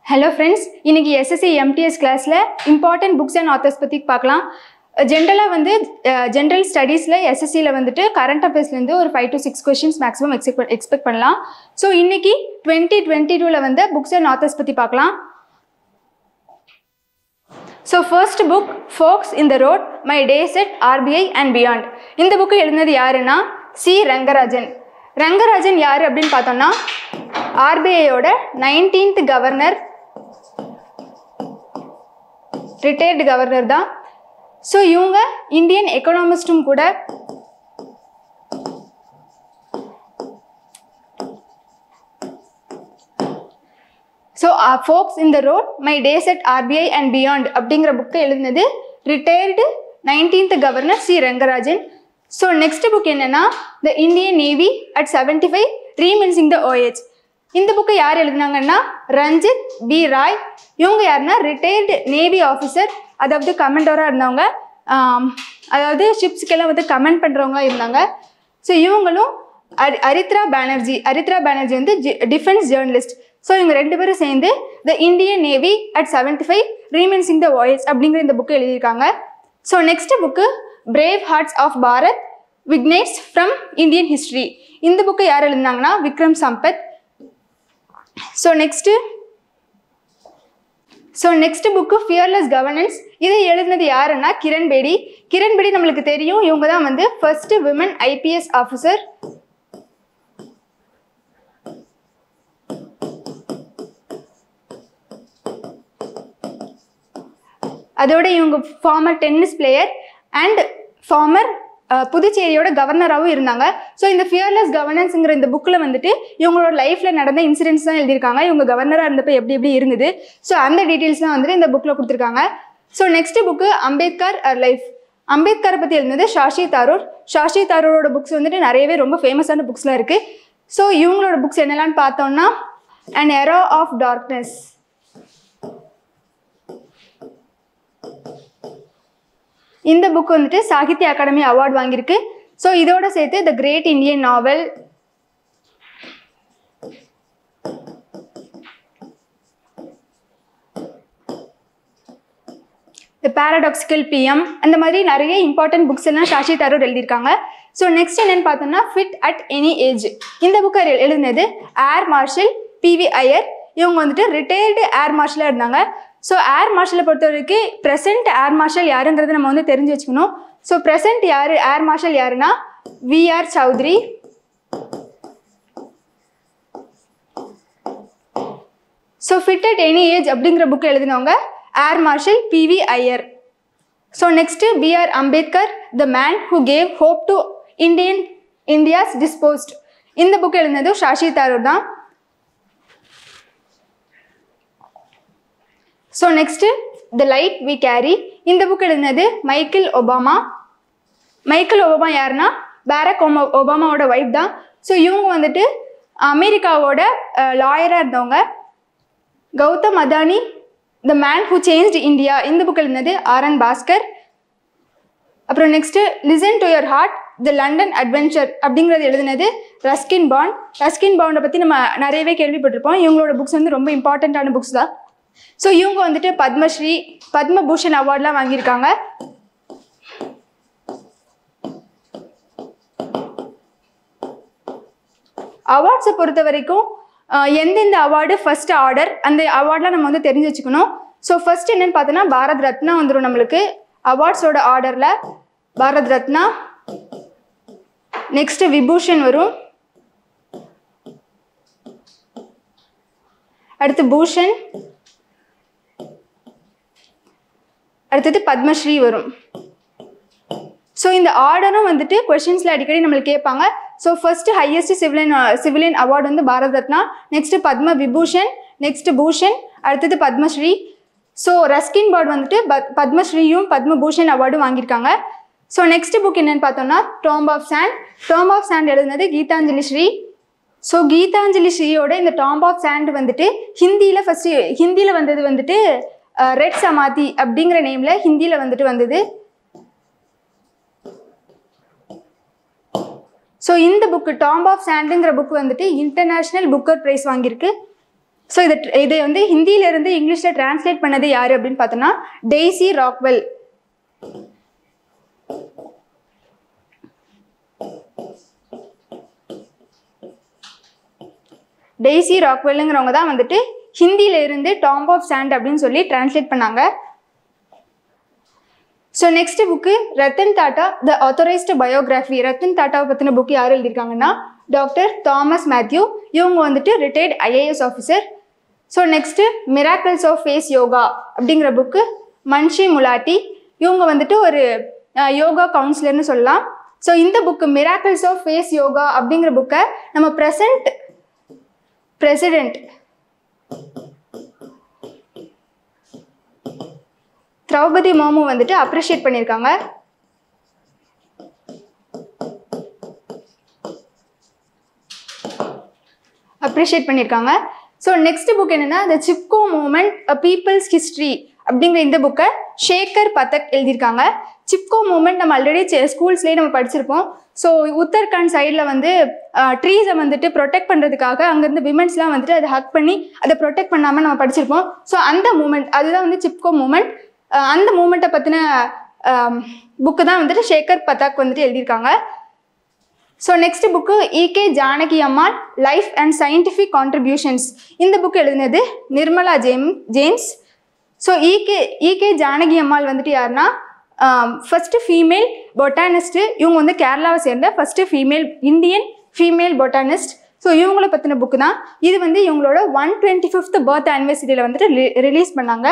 Hello friends, இன்னைக்கு SSC MTS கிளாஸ்ல important books and authors பத்தி பார்க்கலாம். ஜெனரலா ஜெனரல் ஸ்டடீஸ்ல SSCல கரண்ட் அஃபேர்ஸ்ல இருந்து ஒரு 5 to 6 questions maximum எக்ஸ்பெக்ட் பண்ணலாம். சோ இன்னைக்கு 2022ல books and authors பத்தி பார்க்கலாம். So first book, Forks in the Road, My Days at RBI and Beyond. இந்த book எழுதினது யாருன்னா C. ரங்கராஜன். ரங்கராஜன் யாரு அப்படின்னு பார்த்தோம்னா RBI ஓட 19th கவர்னர், ரிட்டையர்டு கவர்னர் தான். ஸோ இவங்க இந்தியன் எக்கனாமிஸ்டும் கூட. So folks in the road, my days at RBI and beyond அப்படிங்கிற புக்கை எழுதினது retired 19th governor C. Rangarajan. So next book என்னன்னா the Indian navy at 75 reminiscing the OH. இந்த புக்கை யார் எழுதினாங்கன்னா ரஞ்சித் B. ராய். இவங்க யாருன்னா ரிட்டையர்டு நேவி ஆஃபீஸர், அதாவது கமெண்டராக இருந்தவங்க, அதாவது ஷிப்ஸுக்கெல்லாம் கமெண்ட் பண்ணுறவங்களா இருந்தாங்க. ஸோ இவங்களும் Aritra Banerjee defence journalist. So இவங்க ரெண்டு பேரும் சேர்ந்து the Indian navy at 75 reminiscing the OH அப்படிங்கிற இந்த புக்கு எழுதியிருக்காங்க. So next book brave hearts of Bharat vignettes from Indian history. இந்த புக்கை யார் எழுதினாங்கன்னா Vikram Sampath. So next book fearless governance. இதை எழுதினது யாருன்னா கிரண் பேடி. கிரண் பேடி நம்மளுக்கு தெரியும், இவங்க தான் ஃபர்ஸ்ட் விமன் IPS ஆஃபீஸர். அதோட இவங்க former tennis player and former புதுச்சேரியோட கவர்னராகவும் இருந்தாங்க. ஸோ இந்த ஃபியர்லெஸ் கவர்னன்ஸுங்கிற இந்த புக்கில் இவங்களோட லைஃப்பில் நடந்த இன்சிடென்ட்ஸ் தான் எழுதியிருக்காங்க. இவங்க கவர்னராக இருந்தப்போ எப்படி இருந்தது, ஸோ அந்த டீட்டெயில்ஸ் தான் இந்த புக்கில் கொடுத்துருக்காங்க. So next book Ambedkar life. அம்பேத்கரை பற்றி எழுந்தது ஷாஷி தாரூர். ஷாஷி தாரூரோட புக்ஸ் நிறையவே ரொம்ப ஃபேமஸான புக்ஸ்லாம் இருக்குது. ஸோ இவங்களோட புக்ஸ் என்னெல்லான்னு பார்த்தோம்னா அன் எரா ஆஃப் டார்க்னஸ், இந்த புக் சாகித்ய அகாடமி அவார்டு வாங்கியிருக்கு. ஸோ இதோட சேர்த்து the great Indian novel, the paradoxical PM, அந்த மாதிரி நிறைய இம்பார்ட்டன்ட் புக்ஸ் எல்லாம் ஷாஷி தாரூர் எழுதியிருக்காங்க. ஸோ நெக்ஸ்ட் என்னன்னு பார்த்தோம்னா ஃபிட் அட் எனி ஏஜ். இந்த புக்கை எழுதினது ஏர் மார்ஷல் PV ஐயர். இவங்க ரிட்டையர்டு ஏர் மார்ஷலாக இருந்தாங்க. ஸோ ஏர் மார்ஷலை பொறுத்த வரைக்கும் ப்ரெசென்ட் ஏர் மார்ஷல் யாருங்கிறத நம்ம தெரிஞ்சு வச்சுக்கணும். ஸோ ப்ரெசென்ட் ஏர் மார்ஷல் யாருன்னா VR Chaudhary. So fit at any age அப்படிங்கிற புக் எழுதினவங்க air marshal PV Iyer. So next BR Ambedkar, the man who gave hope to India's dispossessed. இந்த புக் எழுதினது ஷாஷி தாரூர் தான். So next the light we carry. இந்த book எழுதினது Michelle Obama. Michelle Obama யாருன்னா Barack ஒபாமாவோட wife தான். ஸோ இவங்க அமெரிக்காவோட லாயராக இருந்தவங்க. Gautam Adani, the man who changed India. இந்த புக் எழுதினது RN பாஸ்கர். அப்புறம் next listen to your heart, the London adventure அப்படிங்கிறது எழுதினது ரஸ்கின் பாண்ட். ரஸ்கின் பாண்டை பற்றி நம்ம நிறையவே கேள்விப்பட்டிருப்போம். இவங்களோட புக்ஸ் ரொம்ப இம்பார்ட்டண்ட்டான புக்ஸ் தான். ஸோ இவங்க பத்மஸ்ரீ, பத்மபூஷன் அவார்ட்லாம் வாங்கியிருக்காங்க. அவார்ட்ஸை பொறுத்த வரைக்கும் எந்தெந்த அவார்டு ஃபர்ஸ்ட் ஆர்டர், அந்த அவார்ட்லாம் நம்ம தெரிஞ்சு வச்சுக்கணும். ஸோ ஃபர்ஸ்ட் என்னன்னு பார்த்தோன்னா பாரத் ரத்னா வந்துடும் நம்மளுக்கு அவார்ட்ஸோட ஆர்டரில். பாரத் ரத்னா, நெக்ஸ்ட் விபூஷன் வரும், அடுத்து பூஷன், அடுத்தது பத்மஸ்ரீ வரும். ஸோ இந்த ஆர்டரும் கொஸ்டின்ஸில் அடிக்கடி நம்மளுக்கு கேட்பாங்க. So first highest civilian award Bharat Ratna, next Padma Vibhushan, next Bhushan, அடுத்தது பத்மஸ்ரீ. ஸோ ரஸ்கின் பாண்ட் பத்மஸ்ரீயும் பத்மபூஷன் அவார்டும் வாங்கியிருக்காங்க. ஸோ நெக்ஸ்ட் புக் என்னன்னு பார்த்தோம்னா tomb of sand. Tomb of sand எழுதினது கீதாஞ்சலி ஸ்ரீ. ஸோ கீதாஞ்சலி ஸ்ரீயோட இந்த டாம்ப் ஆஃப் சாண்ட் ஹிந்தியில் வந்தது ரெட் சமாதி அப்படிங்கிற நேமில் ஹிந்தியில் வந்தது. ஸோ இந்த புக்கு டாம்ப் ஆஃப் சாண்டுங்கிற புக் இன்டர்நேஷ்னல் புக்கர் ப்ரைஸ் வாங்கியிருக்கு. ஸோ இதை வந்து ஹிந்தியிலேருந்து இங்கிலீஷில் டிரான்ஸ்லேட் பண்ணது யார் அப்படின்னு பார்த்தோன்னா டெய்சி ராக்வெல். டெய்சி ராக்வெல்லுங்கிறவங்க தான் வந்துட்டு ஹிந்தியிலேருந்து டாம்ப் ஆஃப் சாண்ட் அப்படின்னு சொல்லி டிரான்ஸ்லேட் பண்ணாங்க. So next book Ratan Tata the authorised biography. Ratan டாட்டாவை பற்றின புக் யார் எழுதியிருக்காங்கன்னா டாக்டர் தாமஸ் மேத்யூ. இவங்க வந்துட்டு retired IAS officer. So next miracles of face yoga அப்படிங்கிற புக்கு மன்ஷி முலாட்டி. இவங்க வந்துட்டு ஒரு யோகா கவுன்சிலர்னு சொல்லலாம். ஸோ இந்த book miracles of face yoga அப்படிங்கிற புக்கை நம்ம பிரசிடென்ட் திரௌபதி முர்மு வந்துட்டு அப்ரிஷியேட் பண்ணியிருக்காங்க. ஸோ நெக்ஸ்ட் புக் என்னன்னா the Chipko movement a people's history அப்படிங்கிற இந்த புக்கை ஷேகர் பதக் எழுதியிருக்காங்க. சிப்கோ மூமெண்ட் நம்ம ஆல்ரெடி ஸ்கூல்ஸ்லேயே நம்ம படிச்சிருப்போம். ஸோ உத்தரகாண்ட் சைடில் வந்து ட்ரீஸை வந்துட்டு ப்ரொடெக்ட் பண்ணுறதுக்காக அங்கேருந்து விமென்ஸ்லாம் வந்துட்டு அதை ஹக் பண்ணி அதை ப்ரொடெக்ட் பண்ணாமல் நம்ம படிச்சிருப்போம். ஸோ அந்த மூமெண்ட் அதுதான் வந்து சிப்கோ மூமெண்ட். அந்த மூமெண்ட்டை பற்றின புக்கு தான் வந்துட்டு ஷேகர் பதக் வந்துட்டு எழுதியிருக்காங்க. So next book E K Janaki Ammal life and scientific contributions. இந்த புக்கு எழுதினது நிர்மலா ஜேம்ஸ். ஸோ ஈகே ஜானகி அம்மாள் வந்துட்டு யாருன்னா ஃபஸ்ட்டு ஃபீமேல் பொட்டானிஸ்ட்டு. இவங்க வந்து கேரளாவை சேர்ந்த first Indian female botanist. So இவங்கள பற்றின புக்கு தான் இது. வந்து இவங்களோட 125th பர்த் ஆனிவர்சரியில் வந்துட்டு ரிலீஸ் பண்ணாங்க.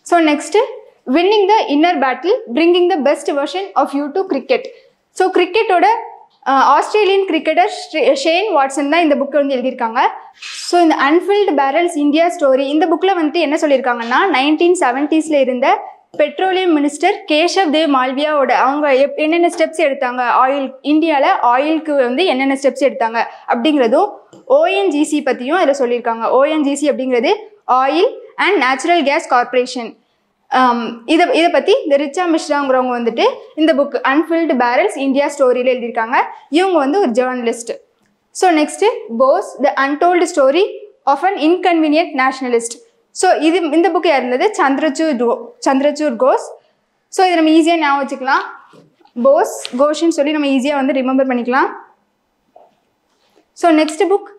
So next winning the inner battle bringing the best version of you to cricket. So கிரிக்கெட்டோட ஆஸ்திரேலியன் கிரிக்கெட்டர் ஷேன் வாட்சன் தான் இந்த புக்கை வந்து எழுதியிருக்காங்க. ஸோ இந்த அன்ஃபில்டு பேரல்ஸ் இந்தியா ஸ்டோரி இந்த புக்கில் வந்துட்டு என்ன சொல்லியிருக்காங்கன்னா 1970s இருந்த பெட்ரோலியம் மினிஸ்டர் கேஷவ் தேவ் மால்வியாவோட அவங்க என்னென்ன ஸ்டெப்ஸ் எடுத்தாங்க, இந்தியாவில் ஆயிலுக்கு வந்து என்னென்ன ஸ்டெப்ஸ் எடுத்தாங்க அப்படிங்கிறதும் ஓஎன்ஜிசி பற்றியும் அதில் சொல்லியிருக்காங்க. ஓஎன்ஜிசி அப்படிங்கிறது oil and natural gas corporation. இதை பற்றி இந்த ரிச்சா மிஸ்ராங்கிறவங்க வந்துட்டு இந்த புக் அன்ஃபில்டு பேரல்ஸ் இந்தியா ஸ்டோரியில் எழுதியிருக்காங்க. இவங்க வந்து ஒரு journalist. So next Bose the untold story of an inconvenient nationalist. So இந்த புக்கு யார் இருந்தது சந்திரசூட் கோஸ். ஸோ இதை நம்ம ஈஸியாக ஞாபகம் வச்சுக்கலாம். கோஷ்ன்னு சொல்லி நம்ம ஈஸியாக வந்து ரிமெம்பர் பண்ணிக்கலாம். So next book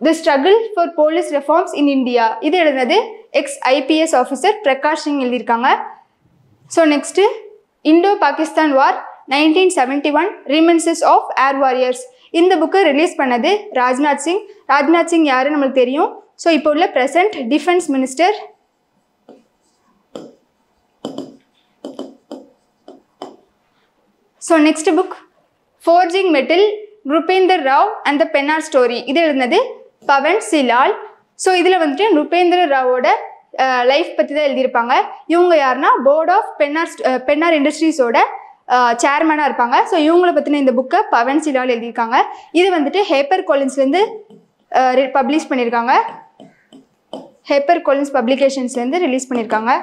the struggle for police reforms in India. இது எழுதுனது ex-IPS ஆஃபீஸர் பிரகாஷ் சிங் எழுதியிருக்காங்க. So next Indo Pakistan war 1971 reminiscences of air warriors. இந்த புக்கை ரிலீஸ் பண்ணது ராஜ்நாத் சிங் யாரு நம்மளுக்கு தெரியும். ஸோ இப்போ உள்ள present defence minister. So next book forging metal Nupender Rao and the பென்னார் ஸ்டோரி. இது எழுதினது பவன் சிலால். ஸோ இதில் வந்துட்டு நுபேந்திர ராவோட லைஃப் பற்றி தான் எழுதியிருப்பாங்க. இவங்க யாருன்னா போர்ட் ஆஃப் பென்னார் இண்டஸ்ட்ரீஸோட சேர்மனாக இருப்பாங்க. ஸோ இவங்கள பற்றின இந்த புக்கை பவன் சிலால் எழுதியிருக்காங்க. இது வந்துட்டு ஹேப்பர் காலின்ஸ்லேருந்து பப்ளிஷ் பண்ணியிருக்காங்க. ஹேப்பர் காலின்ஸ் பப்ளிகேஷன்ஸ்லேருந்து ரிலீஸ் பண்ணியிருக்காங்க.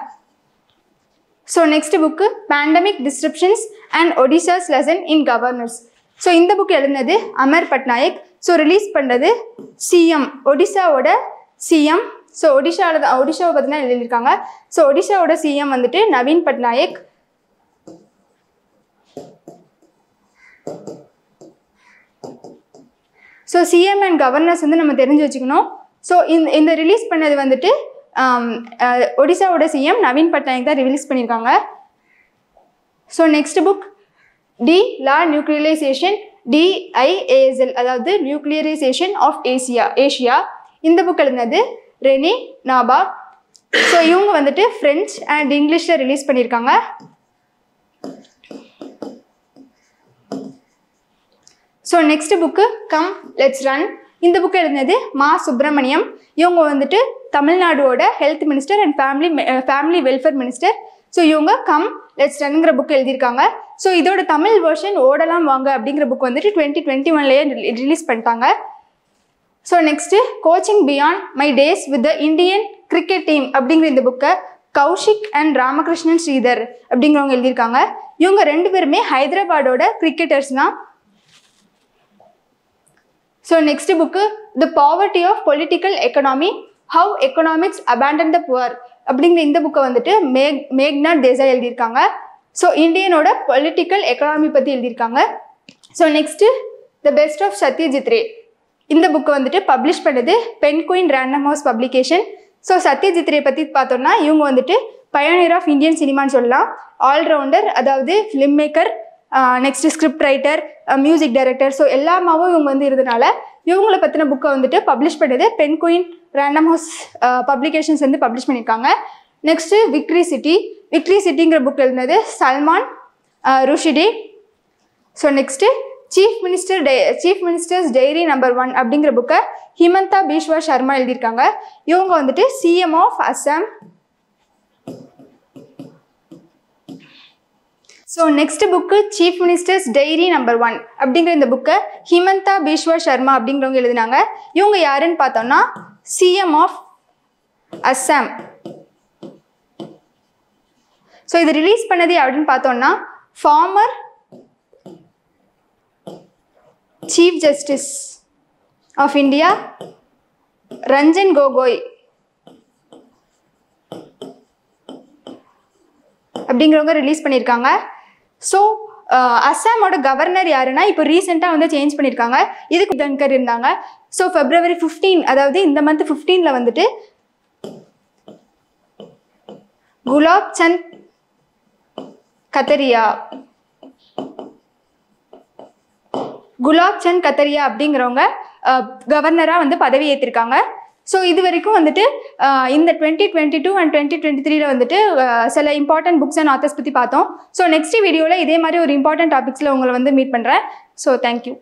So next book pandemic descriptions and Odisha's lesson in governors. So இந்த புக் எழுதினது அமர் பட்நாயக். ஸோ ரிலீஸ் பண்ணுறது சிஎம் ஒடிசாவோட சிஎம். ஸோ ஒடிஷாவை பற்றி தான் எழுதியிருக்காங்க. ஸோ ஒடிஷாவோட சிஎம் வந்துட்டு Naveen Patnaik. So CM and governors வந்து நம்ம தெரிஞ்சு வச்சுக்கணும். ஸோ இந்த ரிலீஸ் பண்ணது வந்துட்டு ஒடிசாவோட சிஎம் நவீன் பட்நாயக் தான் ரிலீஸ் பண்ணியிருக்காங்க. ஸோ நெக்ஸ்ட் புக் டி லா நியூக்ளியரைசேஷன் DIASL அதாவது நியூக்ளியரைசேஷன் ஆஃப் ஏஷியா. இந்த புக் எழுதினது ரெனி நாபா. ஸோ இவங்க வந்துட்டு ஃப்ரெஞ்ச் அண்ட் இங்கிலீஷில் ரிலீஸ் பண்ணியிருக்காங்க. So next book come let's run. இந்த புக்கு எழுதினது மா சுப்பிரமணியம். இவங்க வந்துட்டு தமிழ்நாடோட health minister and family welfare minister. So இவங்க கம் லெட்ஸ் ரன்ங்கிற புக் எழுதியிருக்காங்க. ஸோ இதோட தமிழ் வெர்ஷன் ஓடலாம் வாங்க அப்படிங்கிற புக் வந்துட்டு 2021 ரிலீஸ் பண்ணிட்டாங்க. So next coaching beyond my days with the Indian cricket team அப்படிங்கிற இந்த புக்கை கௌஷிக் அண்ட் ராமகிருஷ்ணன் ஸ்ரீதர் அப்படிங்கிறவங்க எழுதியிருக்காங்க. இவங்க ரெண்டு பேருமே ஹைதராபாடோட கிரிக்கெட்டர்ஸ் தான். So next book the poverty of political economy how economics abandon the poor அப்படிங்கிற இந்த புக்கை வந்துட்டு மேக்னாட் தேசாய் எழுதியிருக்காங்க. ஸோ இந்தியனோட பொலிட்டிக்கல் எக்கனாமி பற்றி எழுதியிருக்காங்க. So next the best of Satyajit Ray இந்த புக்கை வந்துட்டு பப்ளிஷ் பண்ணது Penguin Random House publication. So Satyajit Ray பற்றி பார்த்தோம்னா இவங்க வந்துட்டு பயோனியர் ஆஃப் இந்தியன் சினிமான்னு சொல்லலாம். ஆல்ரவுண்டர், அதாவது film maker, next script writer, music director. So எல்லாமாவும் இவங்க வந்து இருந்தனால இவங்களை பற்றின புக்கை வந்துட்டு பப்ளிஷ் பண்ணது பென்குயின் ரேண்டம் ஹவுஸ் பப்ளிகேஷன்ஸ் வந்து பப்ளிஷ் பண்ணியிருக்காங்க. நெக்ஸ்ட்டு விக்ட்ரி சிட்டிங்கிற புக் எழுதினது Salman Rushdie. So next chief minister's diary number 1 அப்படிங்கிற புக்கை ஹிமந்தா பிஸ்வா சர்மா எழுதியிருக்காங்க. இவங்க வந்துட்டு CM of Assam. So next book chief minister's diary number 1 அப்படிங்கிற இந்த புக்கை ஹிமந்தா பிஸ்வா சர்மா அப்படிங்கிறவங்க எழுதினாங்க. இவங்க யாருன்னு பார்த்தோம்னா சிஎம் ஆஃப் அஸ்ஸாம். ஸோ இது ரிலீஸ் பண்ணது அப்படின்னு பார்த்தோம்னா former chief justice of India Ranjan Gogoi அப்படிங்கிறவங்க ரிலீஸ் பண்ணியிருக்காங்க. ஸோ அஸ்ஸாமோட கவர்னர் யாருன்னா இப்போ ரீசெண்டாக வந்து சேஞ்ச் பண்ணியிருக்காங்க. இதுக்கு தன்கர் இருந்தாங்க. ஸோ February 15, அதாவது இந்த மந்த் 15 வந்துட்டு குலாப் சந்த் கத்தரியா அப்படிங்கிறவங்க கவர்னராக வந்து பதவி ஏற்றிருக்காங்க. ஸோ இது வரைக்கும் வந்துட்டு இந்த 2022 and 2023 வந்துட்டு சில இம்பார்ட்டன்ட் புக்ஸ் அண்ட் ஆத்தர்ஸ் பற்றி பார்த்தோம். ஸோ நெக்ஸ்ட் வீடியோவில் இதே மாதிரி ஒரு இம்பார்ட்டன்ட் டாபிக்ஸில் உங்களை வந்து மீட் பண்ணுறேன். So thank you.